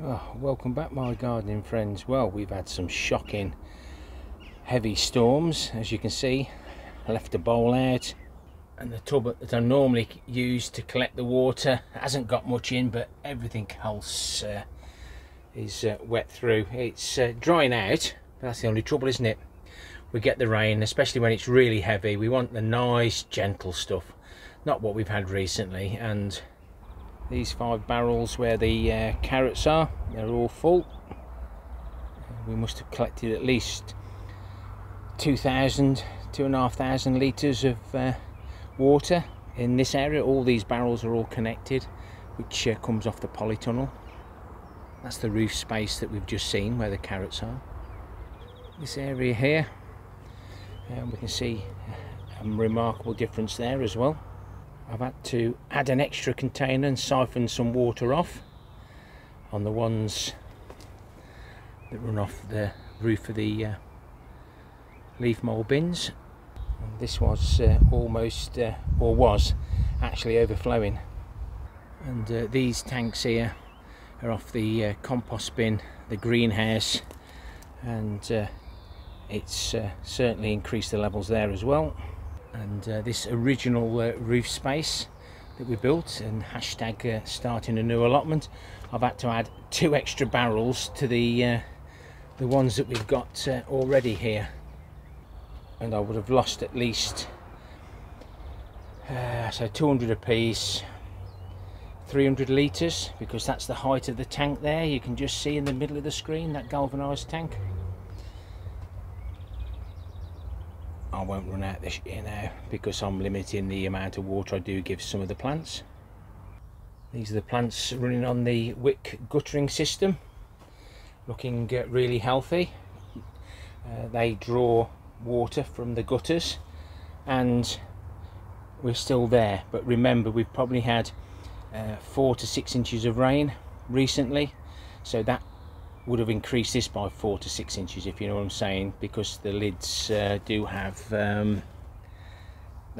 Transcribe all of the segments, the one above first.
Oh, welcome back my gardening friends. Well, we've had some shocking heavy storms. As you can see, I left the bowl out and the tub that I normally use to collect the water hasn't got much in, but everything else is wet through. It's drying out, but that's the only trouble, isn't it? We get the rain, especially when it's really heavy. We want the nice gentle stuff, not what we've had recently. And these 5 barrels where the carrots are, they're all full. We must have collected at least 2,500 litres of water in this area. All these barrels are all connected, which comes off the polytunnel. That's the roof space that we've just seen where the carrots are. This area here, we can see a remarkable difference there as well. I've had to add an extra container and siphon some water off on the ones that run off the roof of the leaf mould bins. And this was almost, or was actually overflowing. And these tanks here are off the compost bin, the greenhouse, and it's certainly increased the levels there as well. And this original roof space that we built, and hashtag starting a new allotment, I've had to add 2 extra barrels to the ones that we've got already here, and I would have lost at least so 200 a piece, 300 litres, because that's the height of the tank there. You can just see in the middle of the screen that galvanised tank. I won't run out this year now because I'm limiting the amount of water I do give some of the plants. These are the plants running on the wick guttering system, looking really healthy. They draw water from the gutters and we're still there, but remember we've probably had 4 to 6 inches of rain recently, so that would have increased this by 4 to 6 inches, if you know what I'm saying, because the lids do have the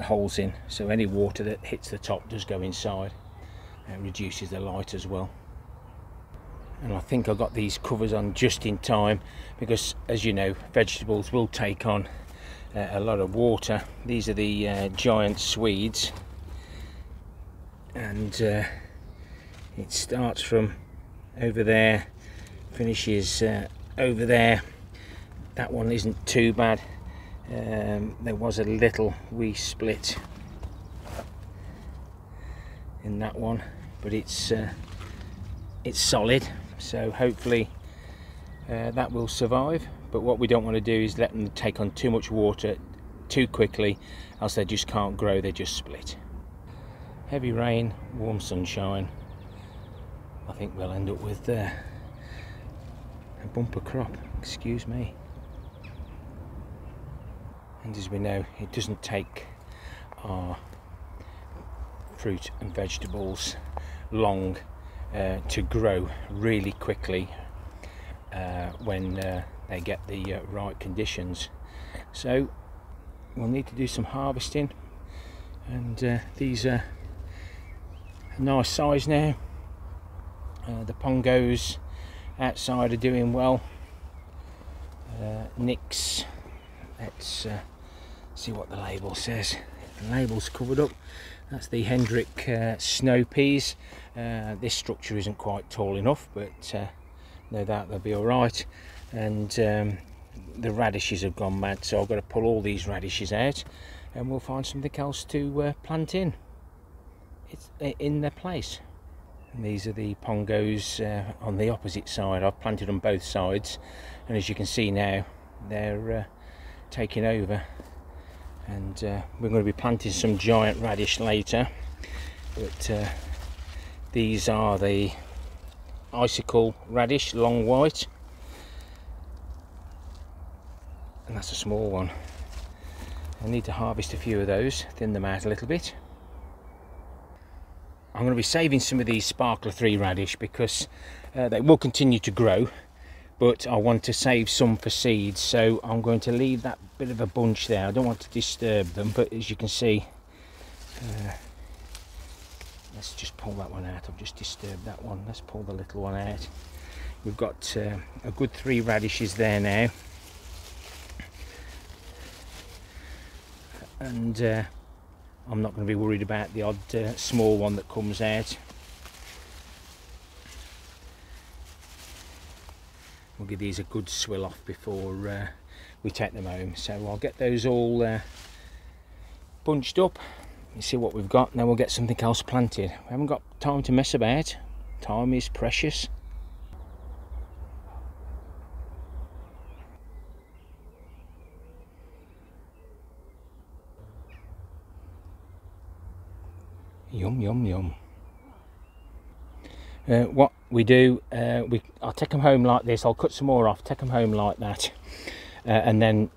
holes in, so any water that hits the top does go inside. It reduces the light as well. And I think I got these covers on just in time, because as you know, vegetables will take on a lot of water. These are the giant Swedes, and it starts from over there, finishes over there. That one isn't too bad. There was a little wee split in that one, but it's solid, so hopefully that will survive. But what we don't want to do is let them take on too much water too quickly, else they just can't grow, they just split. Heavy rain, warm sunshine. I think we'll end up with a bumper crop, excuse me. And as we know, it doesn't take our fruit and vegetables long to grow really quickly when they get the right conditions. So we'll need to do some harvesting, and these are a nice size now. The pongos outside are doing well. Nicks, let's see what the label says. The label's covered up. That's the Hendrick snow peas. This structure isn't quite tall enough, but no doubt they'll be all right. And the radishes have gone mad, so I've got to pull all these radishes out, and we'll find something else to plant in. It's in their place. And these are the pongos on the opposite side. I've planted on both sides, and as you can see now, they're taking over. And we're going to be planting some giant radish later, but these are the icicle radish, long white, and that's a small one. I need to harvest a few of those, thin them out a little bit. I'm going to be saving some of these Sparkler 3 radish because they will continue to grow, but I want to save some for seeds, so I'm going to leave that bit of a bunch there. I don't want to disturb them, but as you can see, let's just pull that one out. I've just disturbed that one. Let's pull the little one out. We've got a good 3 radishes there now, and I'm not going to be worried about the odd small one that comes out. We'll give these a good swill off before we take them home. So I'll get those all bunched up and see what we've got, and then we'll get something else planted. We haven't got time to mess about. Time is precious. Yum, yum, yum. What we do, I'll take them home like this. I'll cut some more off, take them home like that, and then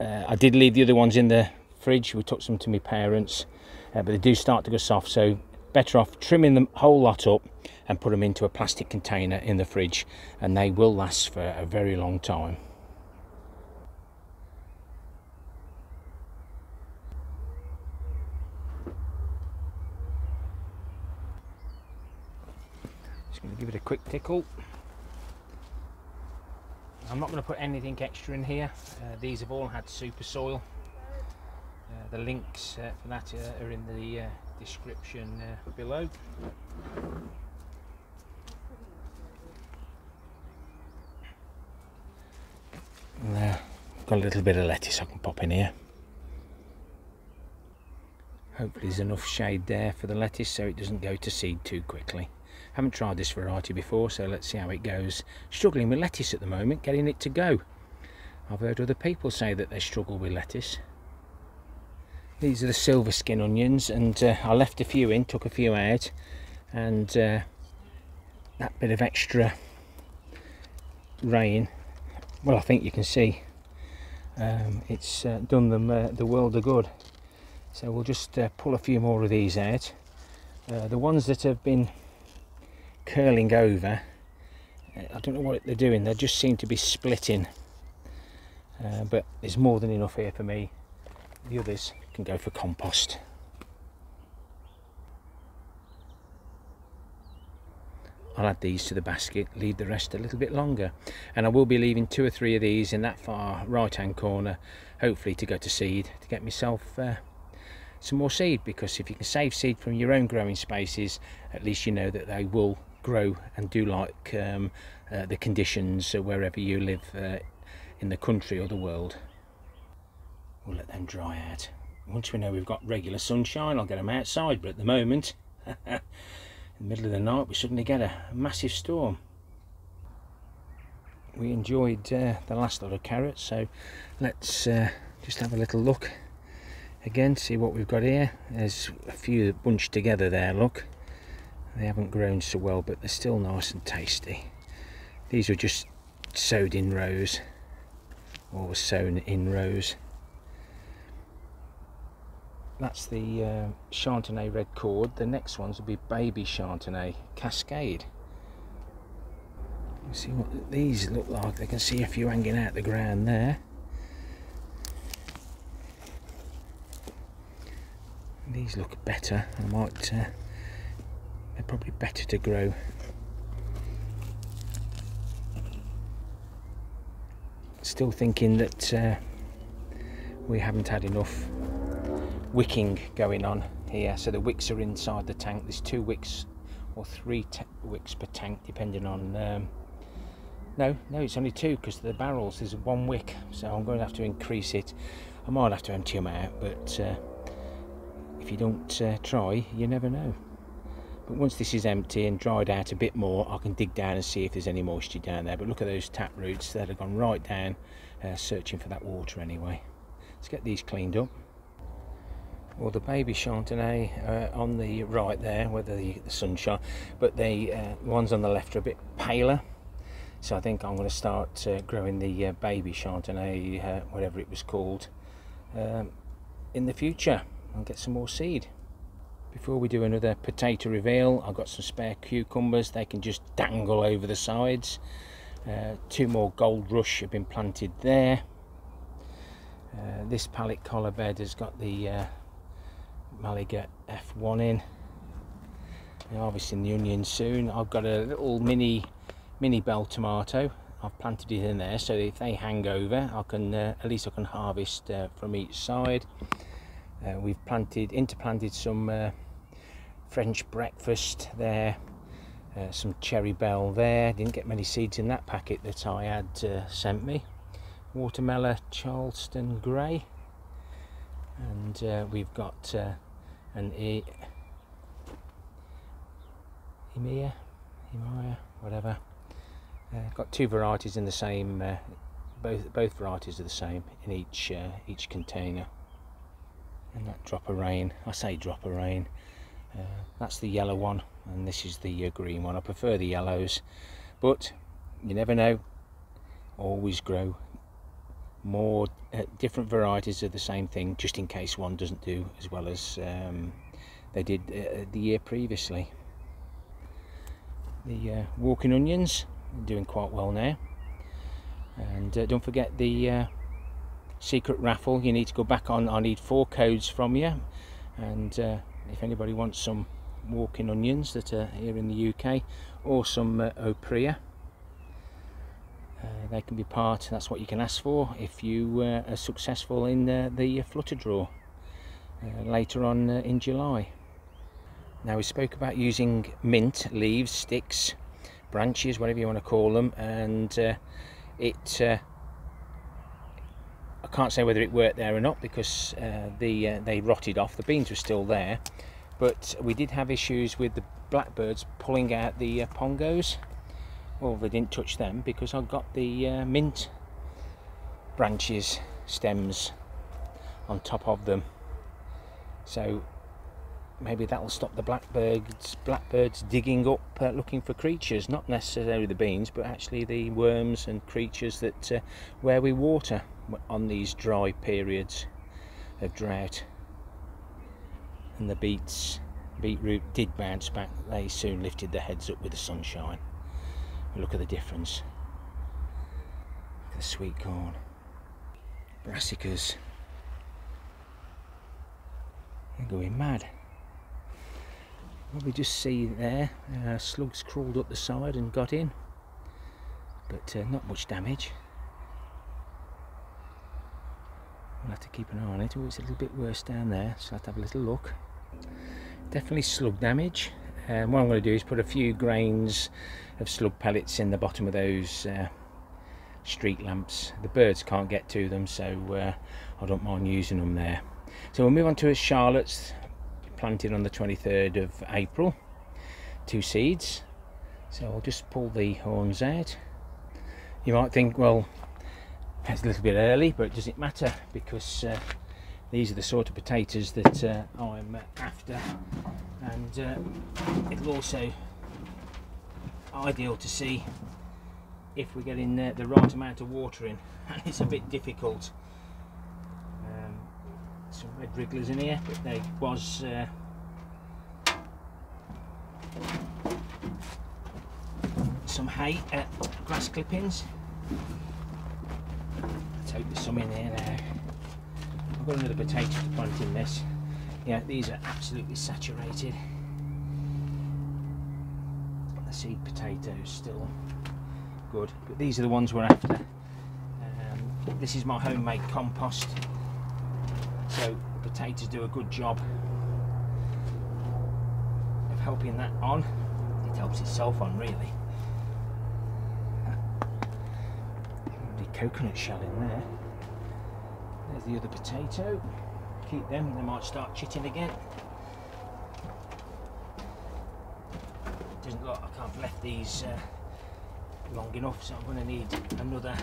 I did leave the other ones in the fridge. We took some to my parents, but they do start to go soft, so better off trimming the whole lot up and put them into a plastic container in the fridge, and they will last for a very long time. Just going to give it a quick tickle. I'm not going to put anything extra in here. These have all had super soil. The links for that are in the description below. There, got a little bit of lettuce I can pop in here. Hopefully there's enough shade there for the lettuce so it doesn't go to seed too quickly. Haven't tried this variety before, so let's see how it goes. Struggling with lettuce at the moment, getting it to go. I've heard other people say that they struggle with lettuce. These are the silver skin onions, and I left a few in, took a few out, and that bit of extra rain, well, I think you can see it's done them the world of good. So we'll just pull a few more of these out. The ones that have been curling over, I don't know what they're doing, they just seem to be splitting, but there's more than enough here for me. The others can go for compost. I'll add these to the basket, leave the rest a little bit longer, and I will be leaving 2 or 3 of these in that far right hand corner, hopefully to go to seed, to get myself some more seed, because if you can save seed from your own growing spaces, at least you know that they will grow and do like the conditions wherever you live in the country or the world. We'll let them dry out. Once we know we've got regular sunshine, I'll get them outside, but at the moment in the middle of the night we suddenly get a massive storm. We enjoyed the last lot of carrots, so let's just have a little look again, see what we've got here. There's a few bunched together there, look. They haven't grown so well, but they're still nice and tasty. These were just sowed in rows, or sown in rows. That's the Chantenay red cord. The next ones will be baby Chantenay Cascade. You see what these look like. They can see a few hanging out the ground there. These look better. I might. They're probably better to grow. Still thinking that we haven't had enough wicking going on here, so the wicks are inside the tank. There's 2 wicks or 3 wicks per tank, depending on no, it's only 2, because the barrels there's 1 wick, so I'm going to have to increase it. I might have to empty them out, but if you don't try, you never know. But once this is empty and dried out a bit more, I can dig down and see if there's any moisture down there. But look at those tap roots that have gone right down, searching for that water anyway. Let's get these cleaned up. Well, the baby Chantenay on the right there, where the sunshine, but the ones on the left are a bit paler. So I think I'm going to start growing the baby Chantenay, whatever it was called, in the future, and get some more seed. Before we do another potato reveal, I've got some spare cucumbers. They can just dangle over the sides. 2 more Gold Rush have been planted there. This pallet collar bed has got the Maliga F1 in. I'm harvesting the onions soon. I've got a little mini mini bell tomato. I've planted it in there so if they hang over, I can at least I can harvest from each side. We've interplanted some French breakfast there, some cherry bell there. Didn't get many seeds in that packet that I had sent me. Watermelon Charleston Grey, and we've got an Emia, whatever. Got two varieties in the same. Both varieties are the same in each container. And that drop of rain. I say drop of rain. That's the yellow one, and this is the green one. I prefer the yellows, but you never know. Always grow more different varieties of the same thing, just in case one doesn't do as well as they did the year previously. The walking onions are doing quite well now, and don't forget the secret raffle. You need to go back on. I need 4 codes from you, and if anybody wants some walking onions that are here in the UK, or some Oprea, they can be part. That's what you can ask for if you are successful in the flutter draw later on in July. Now, we spoke about using mint leaves, sticks, branches, whatever you want to call them, and I can't say whether it worked there or not because they rotted off. The beans were still there, but we did have issues with the blackbirds pulling out the pongos. Well, they didn't touch them because I got the mint branches, stems on top of them, so maybe that'll stop the blackbirds digging up looking for creatures, not necessarily the beans, but actually the worms and creatures that where we water on these dry periods of drought. And the beetroot did bounce back. They soon lifted their heads up with the sunshine. Look at the difference. Look at the sweet corn, brassicas, they're going mad. What we just see there, slugs crawled up the side and got in, but not much damage. We'll have to keep an eye on it. Oh, it's a little bit worse down there, so I'll have to have a little look. Definitely slug damage. What I'm going to do is put a few grains of slug pellets in the bottom of those street lamps. The birds can't get to them, so I don't mind using them there. So we'll move on to Charlotte's, planted on the 23rd of April. 2 seeds. So I'll just pull the horns out. You might think, well, it's a little bit early, but does it matter? Because these are the sort of potatoes that I'm after, and it'll also ideal to see if we're getting the right amount of water in, and it's a bit difficult. Some red wrigglers in here, but there was some hay, grass clippings. Let's hope there's some in here now. I've got another potato to plant in this. Yeah, these are absolutely saturated. The seed potatoes still good, but these are the ones we're after. This is my homemade compost, so the potatoes do a good job of helping that on. It helps itself on, really. The coconut shell in there. There's the other potato. Keep them, they might start chitting again. Doesn't look like I've left these long enough, so I'm going to need another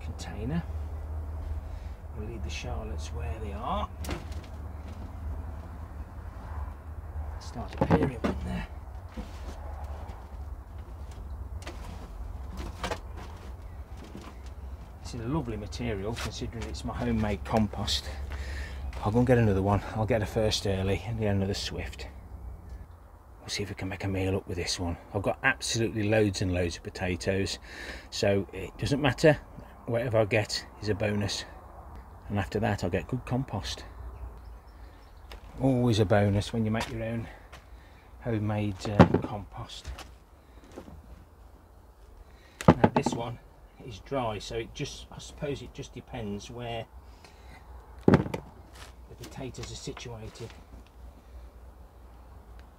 container. We'll leave the Charlottes where they are. Start appearing one there. This is a lovely material considering it's my homemade compost. I'll go and get another one. I'll get a first early and get another swift. We'll see if we can make a meal up with this one. I've got absolutely loads and loads of potatoes, so it doesn't matter. Whatever I get is a bonus. And after that I'll get good compost. Always a bonus when you make your own homemade compost. this one is dry, so it just, I suppose it just depends where the potatoes are situated.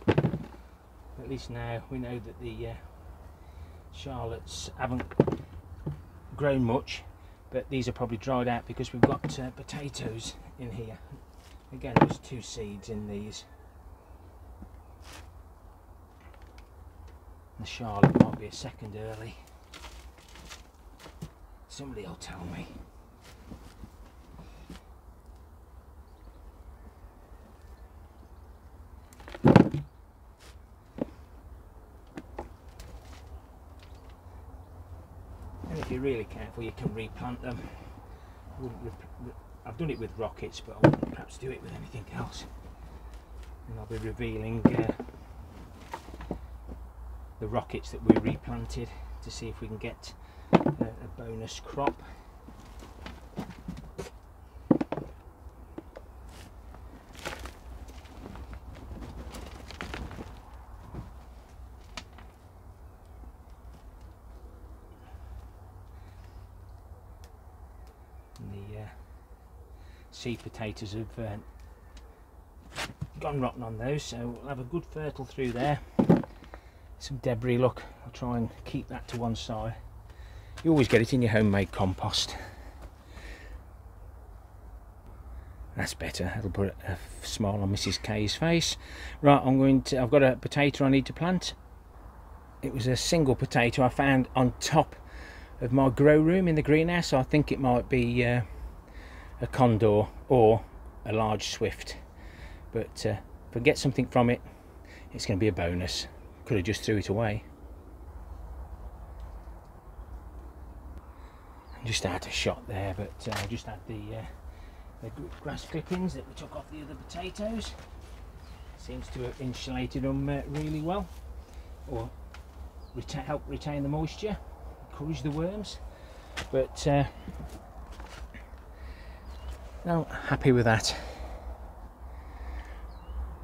At least now we know that the Charlottes haven't grown much, but these are probably dried out because we've got potatoes in here. Again, there's 2 seeds in these. The Charlotte might be a second early. Somebody will tell me. And if you're really careful, you can replant them. I've done it with rockets, but I wouldn't perhaps do it with anything else. And I'll be revealing the rockets that we replanted to see if we can get a bonus crop. The seed potatoes have gone rotten on those, so we'll have a good fertile through there. Some debris, look, I'll try and keep that to one side. You always get it in your homemade compost. That's better, that'll put a smile on Mrs. K's face. Right, I've got a potato I need to plant. It was a single potato I found on top of my grow room in the greenhouse, so I think it might be a condor or a large swift. But if I get something from it, it's going to be a bonus. Could have just threw it away. Just out of shot there, but I just had the grass clippings that we took off the other potatoes. Seems to have insulated them really well, or help retain the moisture, encourage the worms. But no, happy with that.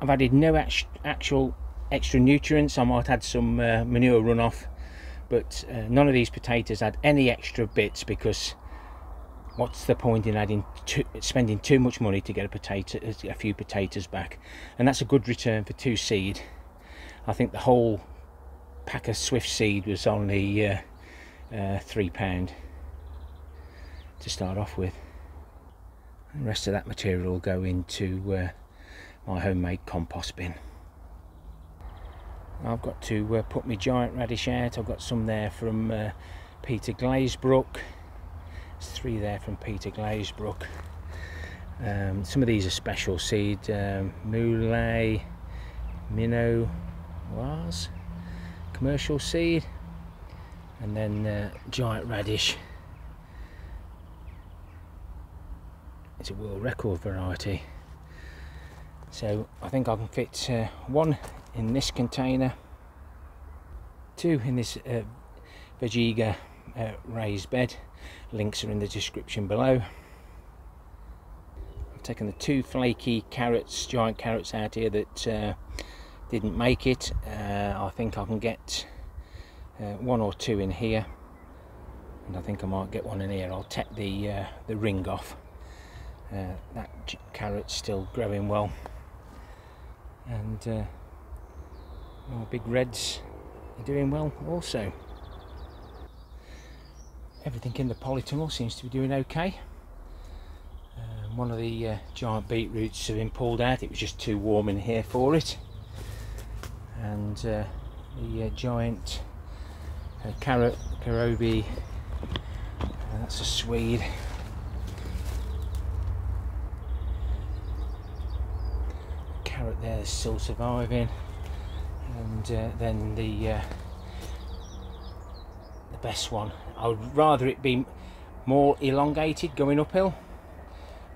I've added no actual extra nutrients. I might add some manure runoff, but none of these potatoes had any extra bits, because what's the point in spending too much money to get a few potatoes back? And that's a good return for 2 seed. I think the whole pack of Swift seed was only £3 to start off with. And the rest of that material will go into my homemade compost bin. I've got to put my giant radish out. I've got some there from Peter Glazebrook. There's 3 there from Peter Glazebrook. Some of these are special seed. Moulay, Minnow, was commercial seed, and then giant radish. It's a world record variety. So I think I can fit 1 in this container, 2 in this Vegega raised bed. Links are in the description below. I've taken the 2 flaky carrots, giant carrots out here that didn't make it. I think I can get 1 or 2 in here, and I think I might get 1 in here. I'll take the ring off. That carrot's still growing well, and my big reds are doing well also. Everything in the polytunnel seems to be doing okay. One of the giant beetroots have been pulled out. It was just too warm in here for it. And the giant carrot, Karobi, that's a Swede. The carrot there is still surviving. And then the best one, I would rather it be more elongated going uphill,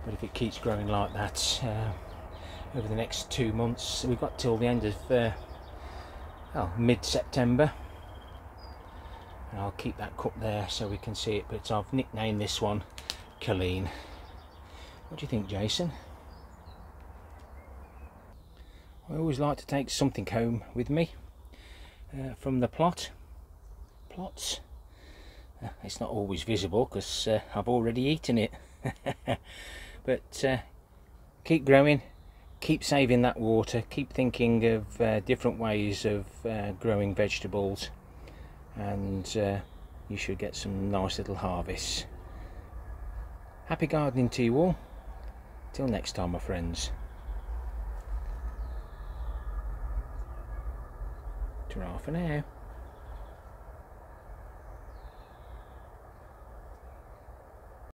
but if it keeps growing like that over the next 2 months, we've got till the end of mid-September, and I'll keep that cup there so we can see it. But I've nicknamed this one Colleen. What do you think, Jason? I always like to take something home with me from the plots. It's not always visible because I've already eaten it. But keep growing, keep saving that water, keep thinking of different ways of growing vegetables, and you should get some nice little harvests. Happy gardening to you all. Till next time, my friends. Ta-ra for now.